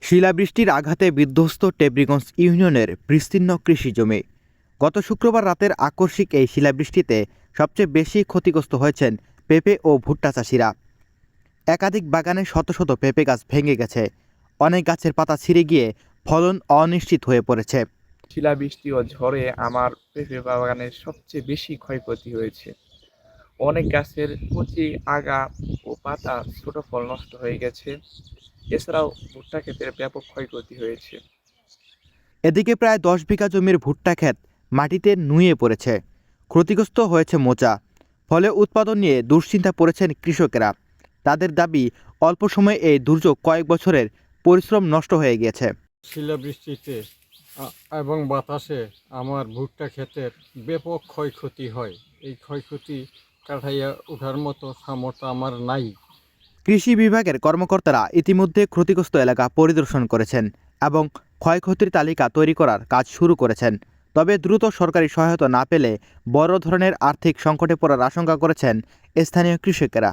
শিলাবৃষ্টির আঘাতে বিধ্বস্ত টেবরিগঞ্জ ইউনিয়নের বিস্তীর্ণ কৃষি জমি। গত শুক্রবার রাতের আকস্মিক এই শিলাবৃষ্টিতে সবচেয়ে বেশি ক্ষতিগ্রস্ত হয়েছেন পেঁপে ও ভুট্টা চাষিরা। একাধিক বাগানে শত শত পেঁপে গাছ ভেঙে গেছে, অনেক গাছের পাতা ছিঁড়ে গিয়ে ফলন অনিশ্চিত হয়ে পড়েছে। শিলাবৃষ্টি ও ঝড়ে আমার পেঁপে বাগানের সবচেয়ে বেশি ক্ষয়ক্ষতি হয়েছে। অনেক গাছের কচি আগা ও পাতা, ছোট ফল নষ্ট হয়ে গেছে। এছাড়াও ভুট্টা ক্ষেতের ব্যাপক ক্ষয়ক্ষতি হয়েছে। এদিকে প্রায় 10 বিঘা জমির ভুট্টা ক্ষেত মাটিতে নুয়ে পড়েছে, ক্ষতিগ্রস্ত হয়েছে মোচা। ফলে উৎপাদন নিয়ে দুশ্চিন্তা পড়েছেন কৃষকেরা। তাদের দাবি, অল্প সময়ে এই দুর্যোগ কয়েক বছরের পরিশ্রম নষ্ট হয়ে গিয়েছে। শিলাবৃষ্টিতে এবং বাতাসে আমার ভুট্টা ক্ষেতের ব্যাপক ক্ষয়ক্ষতি হয়। এই ক্ষয়ক্ষতি কাটাইয়া ওঠার মতো সামর্থ্য আমার নাই। কৃষি বিভাগের কর্মকর্তারা ইতিমধ্যে ক্ষতিগ্রস্ত এলাকা পরিদর্শন করেছেন এবং ক্ষয়ক্ষতির তালিকা তৈরি করার কাজ শুরু করেছেন। তবে দ্রুত সরকারি সহায়তা না পেলে বড় ধরনের আর্থিক সংকটে পড়ার আশঙ্কা করেছেন স্থানীয় কৃষকেরা।